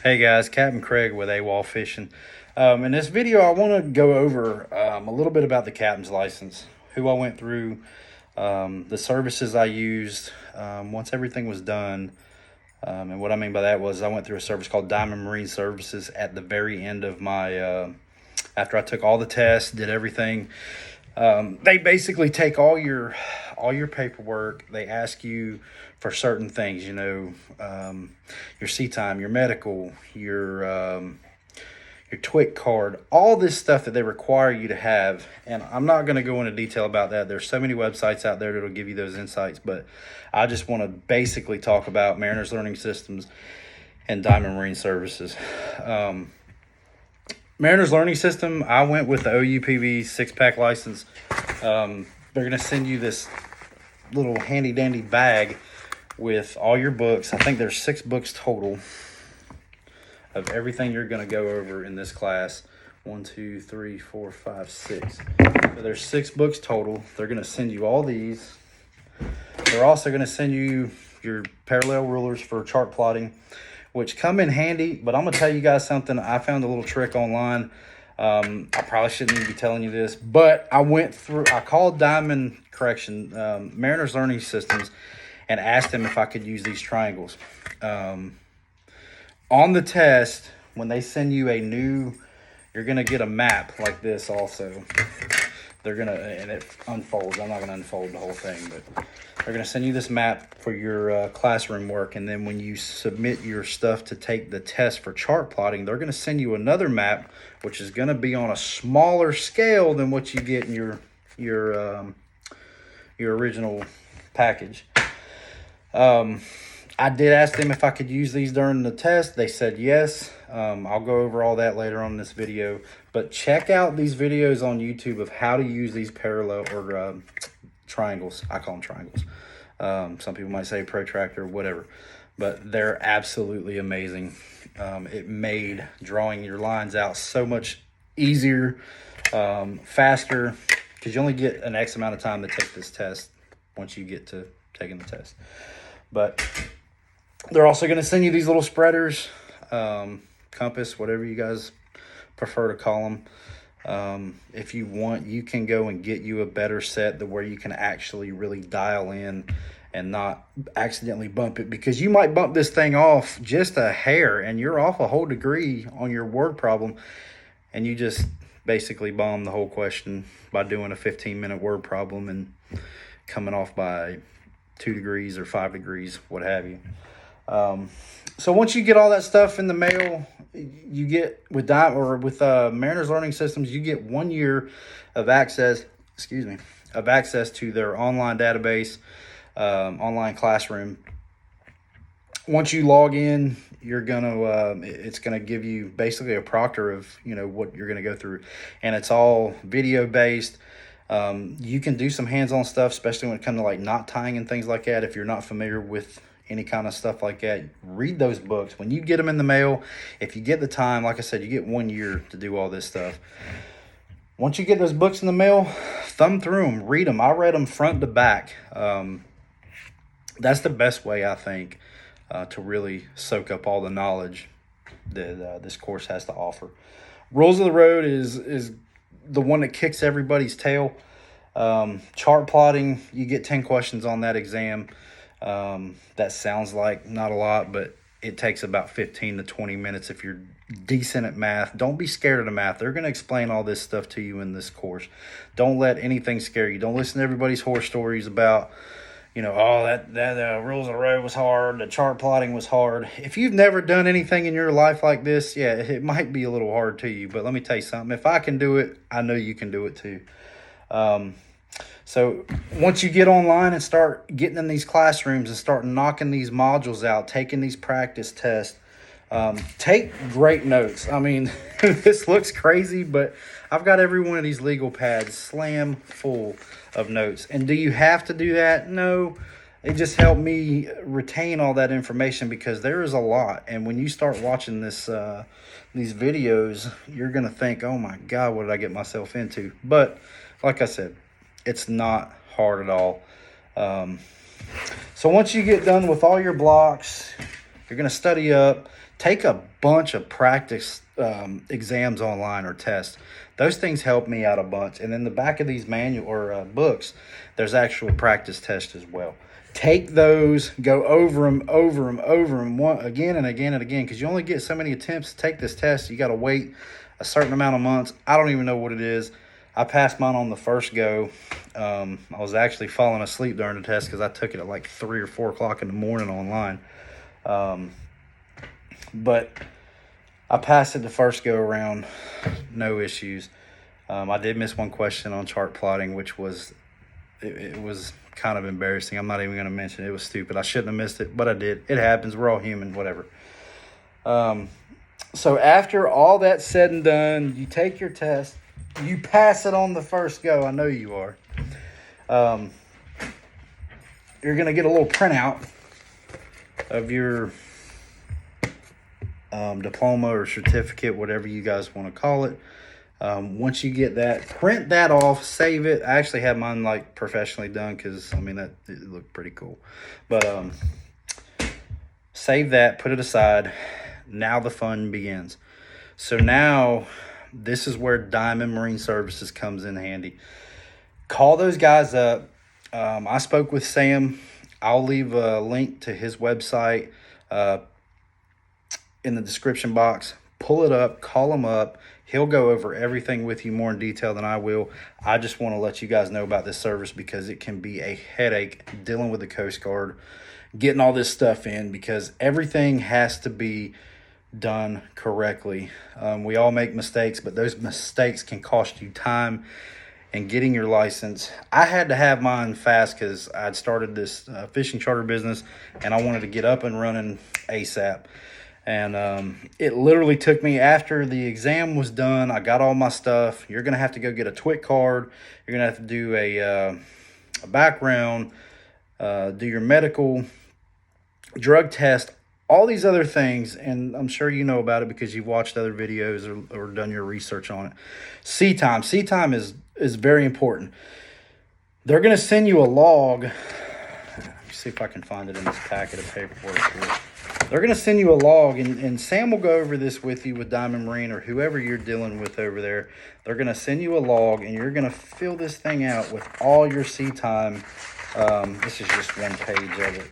Hey guys, Captain Craig with AWOL Fishing. In this video, I want to go over a little bit about the captain's license, who I went through, the services I used once everything was done. And what I mean by that was I went through a service called Diamond Marine Services at the very end of my, after I took all the tests, did everything. They basically take all your paperwork. They ask you for certain things, your sea time, your medical, your TWIC card, all this stuff that they require you to have. And I'm not going to go into detail about that. There's so many websites out there that'll give you those insights, but I just want to basically talk about Mariners Learning Systems and Diamond Marine Services. Mariners Learning System, I went with the OUPV 6-pack license. They're going to send you this little handy-dandy bag with all your books. I think there's 6 books total of everything you're going to go over in this class. 1, 2, 3, 4, 5, 6. So there's 6 books total. They're going to send you all these. They're also going to send you your parallel rulers for chart plotting, which come in handy. But I'm going to tell you guys something. I found a little trick online. I probably shouldn't even be telling you this, but I called Mariners Learning Systems and asked them if I could use these triangles. On the test, when they send you you're going to get a map like this also. And it unfolds. I'm not going to unfold the whole thing, but they're going to send you this map for your classroom work. And then when you submit your stuff to take the test for chart plotting, they're going to send you another map, which is going to be on a smaller scale than what you get in your original package. I did ask them if I could use these during the test. They said yes. I'll go over all that later on in this video. But check out these videos on YouTube of how to use these parallel or triangles. I call them triangles. Some people might say protractor, whatever. But they're absolutely amazing. It made drawing your lines out so much easier, faster, because you only get an X amount of time to take this test once you get to taking the test. But they're also going to send you these little spreaders, compass, whatever you guys prefer to call them. If you want, you can go and get you a better set where you can actually really dial in and not accidentally bump it, because you might bump this thing off just a hair and you're off a whole degree on your word problem, and you just basically bomb the whole question by doing a 15-minute word problem and coming off by 2 degrees or 5 degrees, what have you. So once you get all that stuff in the mail, you get with Mariners Learning Systems, you get 1 year of access to their online database, online classroom. Once you log in, it's gonna give you basically a proctor of what you're gonna go through, and it's all video based. You can do some hands-on stuff, especially when it comes to like knot tying and things like that. If you're not familiar with any kind of stuff like that, read those books. When you get them in the mail, if you get the time, like I said, you get 1 year to do all this stuff. Once you get those books in the mail, thumb through them, read them. I read them front to back. That's the best way, I think, to really soak up all the knowledge that this course has to offer. Rules of the road is the one that kicks everybody's tail. Chart plotting, you get 10 questions on that exam. That sounds like not a lot, but it takes about 15 to 20 minutes if you're decent at math. Don't be scared of the math. They're going to explain all this stuff to you in this course. Don't let anything scare you. Don't listen to everybody's horror stories about, that rules of the road was hard, the chart plotting was hard. If you've never done anything in your life like this, yeah, it might be a little hard to you. But let me tell you something. If I can do it, I know you can do it too. So once you get online and start getting in these classrooms and start knocking these modules out, taking these practice tests, take great notes. I mean, this looks crazy, but I've got every one of these legal pads slam full of notes. And do you have to do that? No. It just helped me retain all that information, because there is a lot. And when you start watching these videos, you're going to think, oh my God, what did I get myself into? But like I said, it's not hard at all. So once you get done with all your blocks, You're going to study up, take a bunch of practice exams online or tests. Those things help me out a bunch. And in the back of these manual or books, there's actual practice tests as well. Take those, go over them, again and again and again, because you only get so many attempts to take this test. You got to wait a certain amount of months. I don't even know what it is. I passed mine on the first go. I was actually falling asleep during the test because I took it at like 3 or 4 o'clock in the morning online. But I passed it the first go around, no issues. I did miss one question on chart plotting, which was, it was kind of embarrassing. I'm not even going to mention it. It was stupid. I shouldn't have missed it, but I did. It happens. We're all human, whatever. So after all that's said and done, you take your test. You pass it on the first go. I know you are. You're going to get a little printout of your diploma or certificate, whatever you guys want to call it. Once you get that, print that off, save it. I actually have mine like professionally done because, I mean, it looked pretty cool. But save that, put it aside. Now the fun begins. So now this is where Diamond Marine Services comes in handy. Call those guys up. I spoke with Sam. I'll leave a link to his website in the description box. Pull it up, call him up. He'll go over everything with you more in detail than I will. I just want to let you guys know about this service because it can be a headache dealing with the Coast Guard, getting all this stuff in, because everything has to be done correctly. We all make mistakes, but those mistakes can cost you time and getting your license. I had to have mine fast because I'd started this fishing charter business and I wanted to get up and running ASAP. And it literally took me, after the exam was done, I got all my stuff. You're going to have to go get a TWIC card. You're going to have to do a background, do your medical, drug test, all these other things. And I'm sure you know about it because you've watched other videos or done your research on it. Sea time. Sea time is very important. They're going to send you a log. Let me see if I can find it in this packet of paperwork here. They're going to send you a log, and Sam will go over this with you with Diamond Marine or whoever you're dealing with over there. They're going to send you a log, and you're going to fill this thing out with all your sea time. This is just one page of it.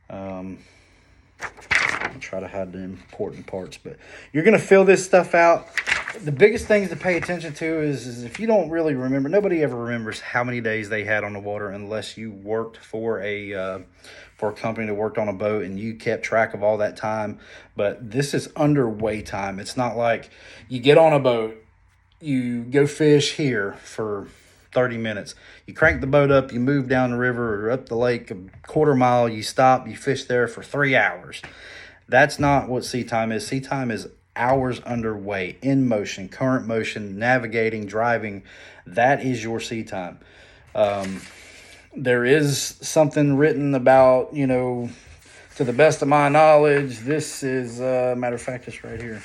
I'll try to hide the important parts, but you're going to fill this stuff out. The biggest things to pay attention to is if you don't really remember, nobody ever remembers how many days they had on the water unless you worked for a company that worked on a boat and you kept track of all that time. But this is underway time. It's not like you get on a boat, you go fish here for 30 minutes. You crank the boat up, you move down the river or up the lake a quarter mile, you stop, you fish there for 3 hours. That's not what sea time is. Sea time is hours underway, in motion, current motion, navigating, driving. That is your sea time. There is something written about, to the best of my knowledge, this is, matter of fact, it's right here.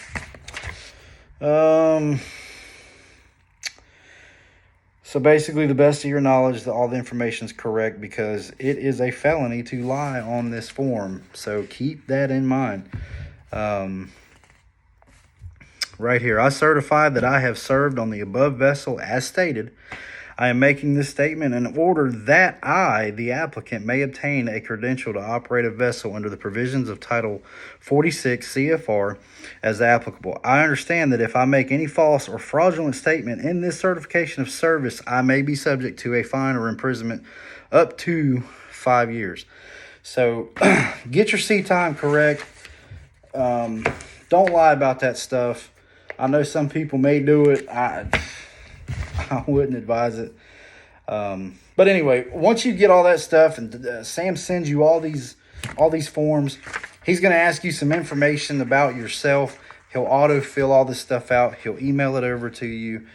So basically, the best of your knowledge, that all the information is correct, because it is a felony to lie on this form. So keep that in mind. Right here, I certify that I have served on the above vessel as stated. I am making this statement in order that I, the applicant, may obtain a credential to operate a vessel under the provisions of Title 46 CFR as applicable. I understand that if I make any false or fraudulent statement in this certification of service, I may be subject to a fine or imprisonment up to 5 years. So get your sea time correct. Don't lie about that stuff. I know some people may do it. I wouldn't advise it. But anyway, once you get all that stuff and Sam sends you all these forms, he's going to ask you some information about yourself. He'll auto-fill all this stuff out. He'll email it over to you.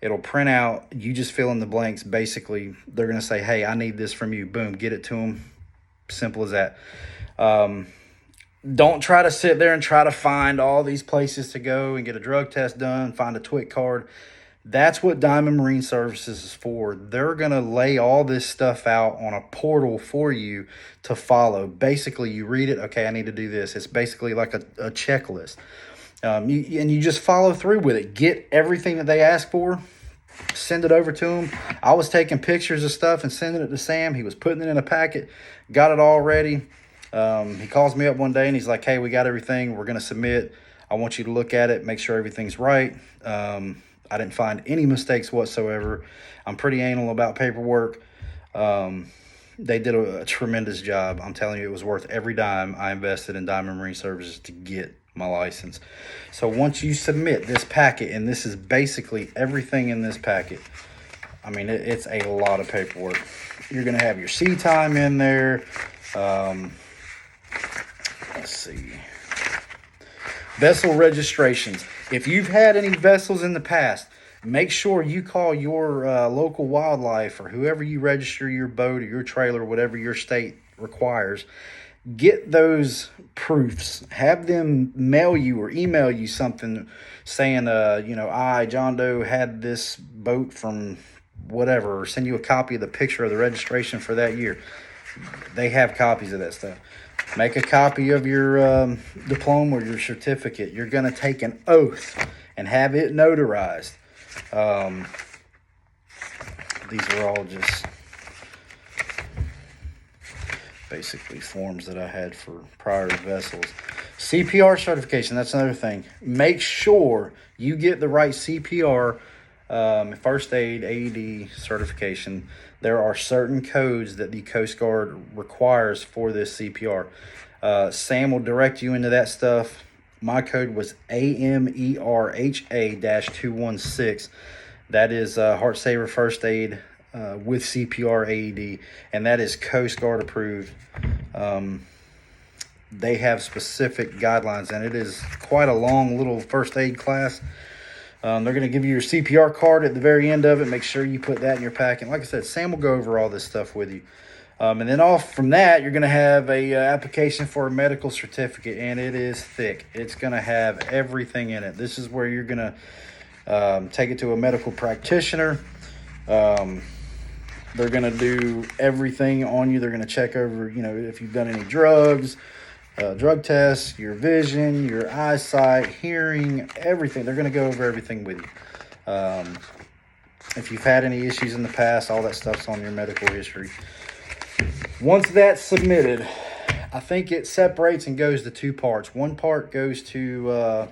It'll print out. You just fill in the blanks. Basically, they're going to say, hey, I need this from you. Boom, get it to them. Simple as that. Don't try to sit there and try to find all these places to go and get a drug test done, find a TWIC card. That's what Diamond Marine Services is for. They're going to lay all this stuff out on a portal for you to follow. Basically, you read it, okay, I need to do this. It's basically like a checklist. And you just follow through with it. Get everything that they ask for, send it over to them. I was taking pictures of stuff and sending it to Sam. He was putting it in a packet, got it all ready. He calls me up one day and he's like, hey, we got everything. We're going to submit. I want you to look at it, make sure everything's right. I didn't find any mistakes whatsoever. I'm pretty anal about paperwork. They did a tremendous job. I'm telling you, it was worth every dime I invested in Diamond Marine Services to get my license. So once you submit this packet, and this is basically everything in this packet, I mean, it's a lot of paperwork. You're going to have your sea time in there. Let's see. Vessel registrations. If you've had any vessels in the past, make sure you call your local wildlife or whoever you register your boat or your trailer, whatever your state requires. Get those proofs. Have them mail you or email you something saying, I, John Doe, had this boat from whatever, or send you a copy of the picture of the registration for that year. They have copies of that stuff. Make a copy of your diploma or your certificate. You're going to take an oath and have it notarized. These are all just basically forms that I had for prior vessels. CPR certification, that's another thing. Make sure you get the right CPR, first aid, AED certification. There are certain codes that the Coast Guard requires for this CPR. Sam will direct you into that stuff. My code was AMERHA-216. That is Heart Saver First Aid with CPR AED, and that is Coast Guard approved. They have specific guidelines, and it is quite a long little first aid class. They're going to give you your CPR card at the very end of it. Make sure you put that in your packet. Like I said, Sam will go over all this stuff with you. And then off from that, you're going to have a application for a medical certificate, and it is thick. It's going to have everything in it. This is where you're going to take it to a medical practitioner. They're going to do everything on you. They're going to check over, if you've done any drugs, drug tests, your vision, your eyesight, hearing, everything. They're going to go over everything with you. If you've had any issues in the past, all that stuff's on your medical history. Once that's submitted, I think it separates and goes to two parts. One part goes to, I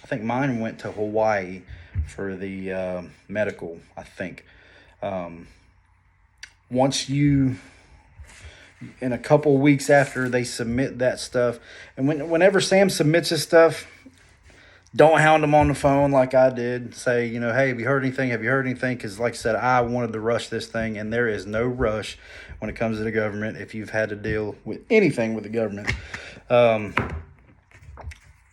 think mine went to Hawaii for the medical, I think. Once you, in a couple weeks after they submit that stuff, and whenever Sam submits his stuff, don't hound them on the phone like I did. Say, hey, have you heard anything? Have you heard anything? Because like I said, I wanted to rush this thing, and there is no rush when it comes to the government if you've had to deal with anything with the government.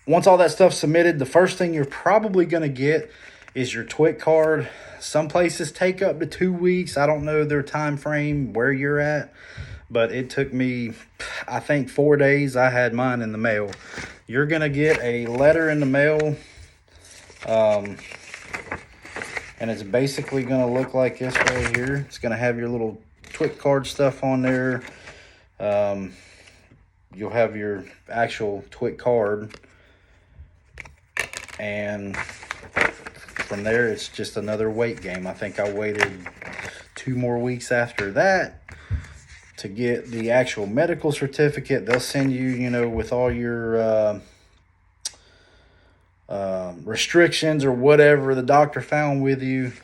Once all that stuff's submitted, the first thing you're probably going to get is your TWIC card. Some places take up to 2 weeks. I don't know their time frame where you're at, but it took me, I think, 4 days. I had mine in the mail. You're going to get a letter in the mail, and it's basically going to look like this right here. It's going to have your little TWIC card stuff on there. You'll have your actual TWIC card, and from there, it's just another wait game. I think I waited 2 more weeks after that to get the actual medical certificate. They'll send you, with all your restrictions or whatever the doctor found with you,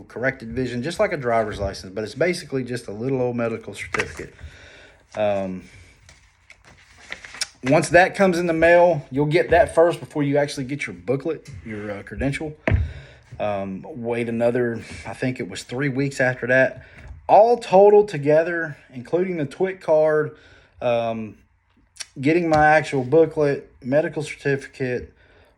corrected vision, just like a driver's license. But it's basically just a little old medical certificate. Once that comes in the mail, you'll get that first before you actually get your booklet, your credential. Wait another, I think it was 3 weeks after that. All total together, including the TWIC card, getting my actual booklet, medical certificate,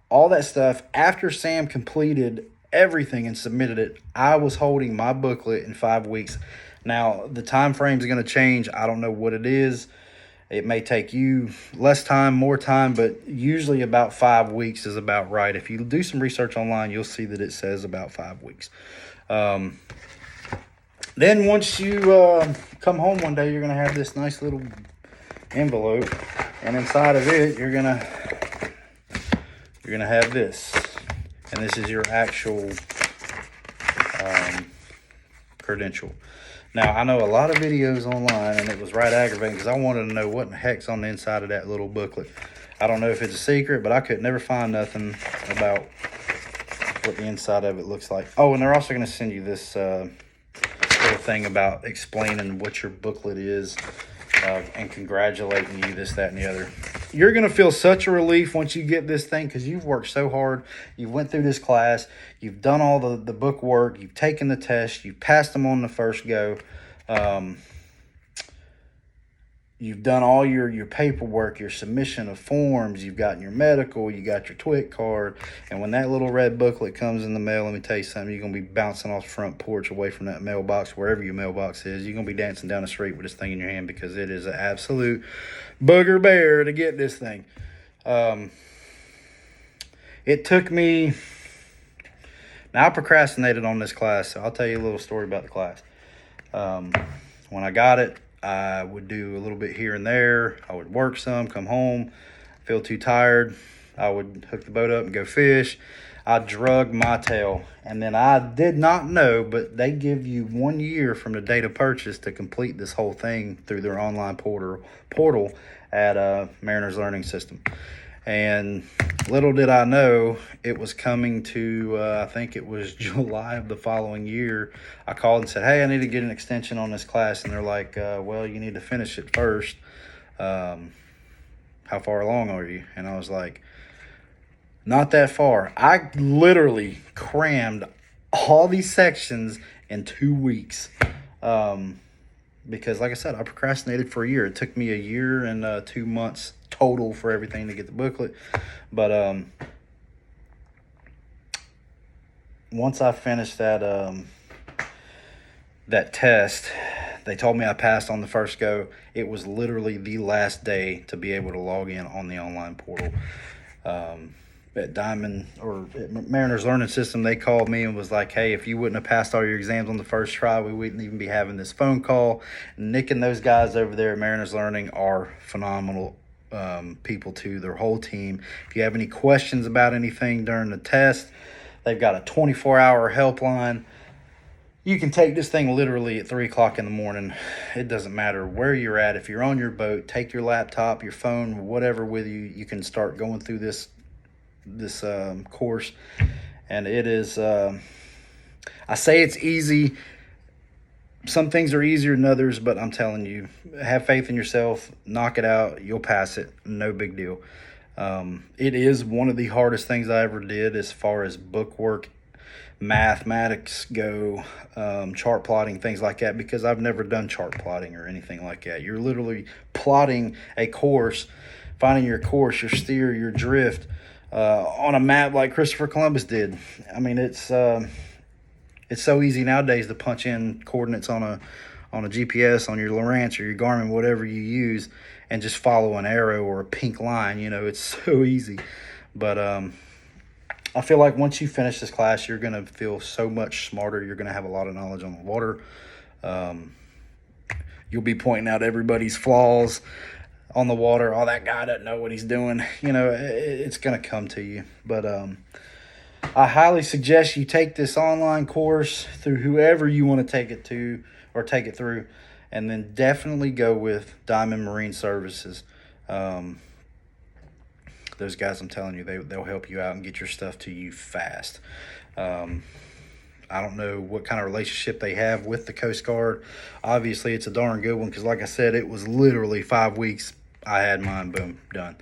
all that stuff. After Sam completed everything and submitted it, I was holding my booklet in 5 weeks. Now, the time frame is going to change. I don't know what it is. It may take you less time, more time, but usually about 5 weeks is about right. If you do some research online, you'll see that it says about 5 weeks. Then once you come home one day, you're going to have this nice little envelope, and inside of it, you're going to have this. And this is your actual credential. Now, I know a lot of videos online, and it was right aggravating because I wanted to know what in the heck's on the inside of that little booklet. I don't know if it's a secret, but I could never find nothing about what the inside of it looks like. Oh, and they're also going to send you this little thing about explaining what your booklet is and congratulating you, this, that, and the other. You're going to feel such a relief once you get this thing because you've worked so hard. You went through this class. You've done all the book work. You've taken the test. You've passed them on the first go. You've done all your paperwork, your submission of forms. You've gotten your medical. You got your TWIC card. And when that little red booklet comes in the mail, let me tell you something. You're going to be bouncing off the front porch away from that mailbox, wherever your mailbox is. You're going to be dancing down the street with this thing in your hand because it is an absolute booger bear to get this thing. It took me... Now, I procrastinated on this class, so I'll tell you a little story about the class. When I got it, I would do a little bit here and there. I would work some, come home, feel too tired. I would hook the boat up and go fish. I drug my tail. And then I did not know, but they give you 1 year from the date of purchase to complete this whole thing through their online portal at Mariners Learning System. And little did I know it was coming to, I think it was July of the following year. I called and said, hey, I need to get an extension on this class. And they're like, well, you need to finish it first. How far along are you? And I was like, not that far. I literally crammed all these sections in 2 weeks. Because like I said, I procrastinated for a year. It took me a year and 2 months total for everything to get the booklet. But once I finished that test, they told me I passed on the first go. It was literally the last day to be able to log in on the online portal. At Diamond or at Mariners Learning System, they called me and was like, hey, if you wouldn't have passed all your exams on the first try, we wouldn't even be having this phone call. Nick and those guys over there at Mariners Learning are phenomenal people too, their whole team. If you have any questions about anything during the test, they've got a 24-hour helpline. You can take this thing literally at 3 o'clock in the morning. It doesn't matter where you're at. If you're on your boat, take your laptop, your phone, whatever with you. You can start going through this course, and it is I say it's easy. Some things are easier than others, but I'm telling you, have faith in yourself, knock it out, you'll pass it, no big deal. It is one of the hardest things I ever did as far as book work, mathematics go, chart plotting, things like that, because I've never done chart plotting or anything like that. You're literally plotting a course, finding your course, your steer, your drift, on a map like Christopher Columbus did. I mean, it's so easy nowadays to punch in coordinates on a GPS, on your Lowrance or your Garmin, whatever you use, and just follow an arrow or a pink line. You know, it's so easy. But I feel like once you finish this class, you're going to feel so much smarter. You're going to have a lot of knowledge on the water. You'll be pointing out everybody's flaws on the water. Oh, that guy doesn't know what he's doing. You know, it's going to come to you. But I highly suggest you take this online course through whoever you want to take it to or take it through, and then definitely go with Diamond Marine Services. Those guys, I'm telling you, they'll help you out and get your stuff to you fast. I don't know what kind of relationship they have with the Coast Guard. Obviously, it's a darn good one because, like I said, it was literally 5 weeks. I had mine, boom, done.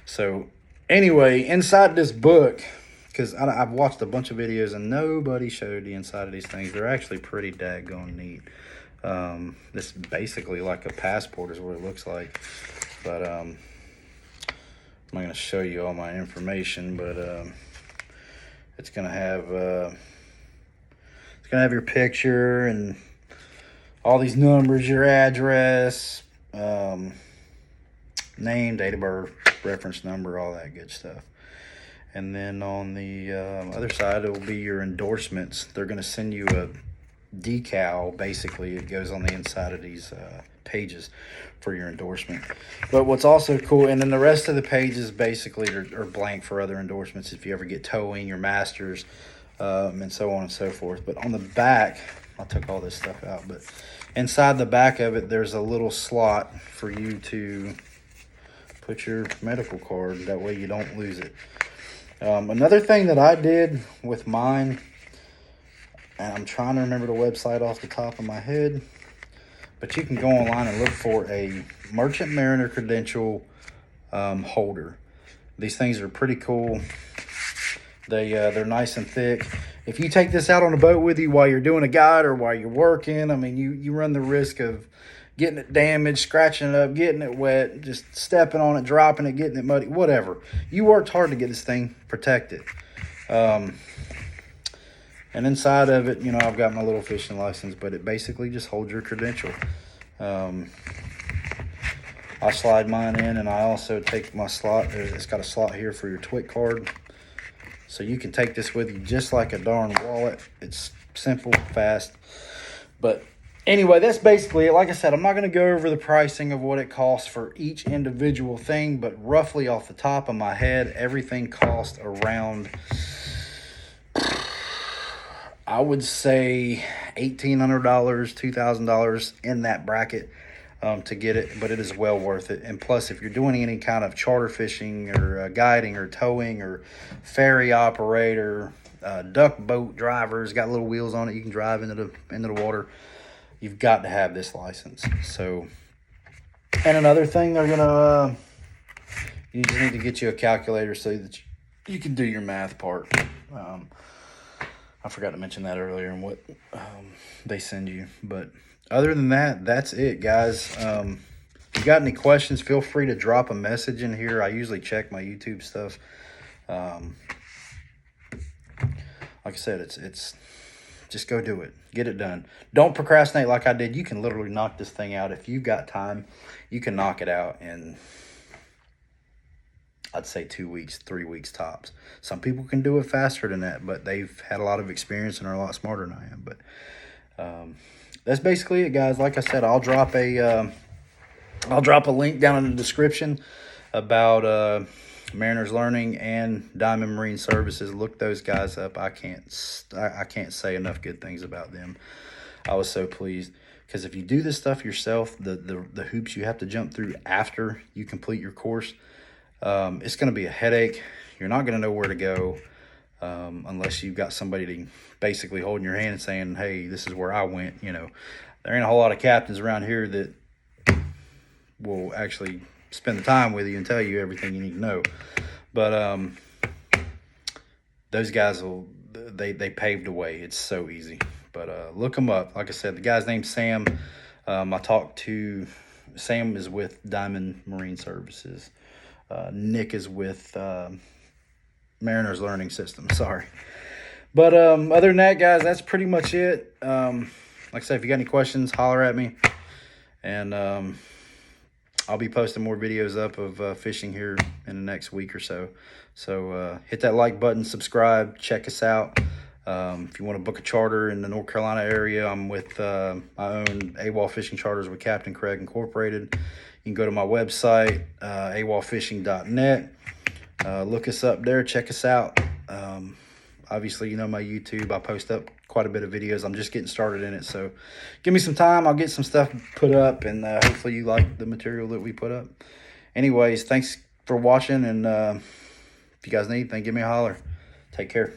So, anyway, inside this book, because I've watched a bunch of videos and nobody showed the inside of these things. They're actually pretty daggone neat. This is basically like a passport is what it looks like. But I'm not going to show you all my information, but it's going to have your picture and all these numbers, your address, name, date of birth, reference number, all that good stuff. And then on the other side, it will be your endorsements. They're going to send you a decal. Basically, it goes on the inside of these pages for your endorsement. But what's also cool, and then the rest of the pages basically are blank for other endorsements if you ever get towing, your masters, and so on and so forth. But on the back, I took all this stuff out, but inside the back of it, there's a little slot for you to put your medical card. That way you don't lose it. Another thing that I did with mine, and I'm trying to remember the website off the top of my head, but you can go online and look for a Merchant Mariner Credential holder. These things are pretty cool. They're nice and thick. If you take this out on a boat with you while you're doing a guide or while you're working, I mean, you run the risk of getting it damaged, scratching it up, getting it wet, just stepping on it, dropping it, getting it muddy, whatever. You worked hard to get this thing protected. And inside of it, you know, I've got my little fishing license, but it basically just holds your credential. I slide mine in, and I also take my slot. It's got a slot here for your TWIC card. So you can take this with you just like a darn wallet. It's simple, fast. But anyway, that's basically it. Like I said, I'm not going to go over the pricing of what it costs for each individual thing, but roughly off the top of my head, everything costs around, I would say $1,800, $2,000 in that bracket to get it, but it is well worth it. And plus, if you're doing any kind of charter fishing or guiding or towing or ferry operator, duck boat drivers, got little wheels on it, you can drive into the water. You've got to have this license. So, and another thing, they're gonna you just need to get you a calculator so that you can do your math part. I forgot to mention that earlier and what they send you. But other than that, that's it, guys. If you got any questions, feel free to drop a message in here. I usually check my YouTube stuff. Like I said, it's just go do it. Get it done. Don't procrastinate like I did. You can literally knock this thing out. If you've got time, you can knock it out in, I'd say 2 weeks, 3 weeks tops. Some people can do it faster than that, but they've had a lot of experience and are a lot smarter than I am. But that's basically it, guys. Like I said, I'll drop a link down in the description about Mariners Learning and Diamond Marine Services. Look those guys up. I can't say enough good things about them. I was so pleased, because if you do this stuff yourself, the hoops you have to jump through after you complete your course, it's going to be a headache. You're not going to know where to go unless you've got somebody to basically holding your hand and saying, hey, this is where I went. You know, there ain't a whole lot of captains around here that will actually spend the time with you and tell you everything you need to know. But those guys they paved the way. It's so easy. But look them up. Like I said, the guy's name's Sam. Sam is with Diamond Marine Services. Nick is with Mariners Learning System. Sorry. But other than that, guys, that's pretty much it. Like I said, if you got any questions, holler at me. And I'll be posting more videos up of fishing here in the next week or so. So hit that like button, subscribe, check us out. If you want to book a charter in the North Carolina area, I'm with I own AWOL Fishing Charters with Captain Craig Incorporated. You can go to my website, awolfishing.net. Look us up there, check us out. Obviously, you know my YouTube. I post up quite a bit of videos. I'm just getting started in it, so give me some time. I'll get some stuff put up, and hopefully you like the material that we put up. Anyways, thanks for watching, and if you guys need anything, give me a holler. Take care.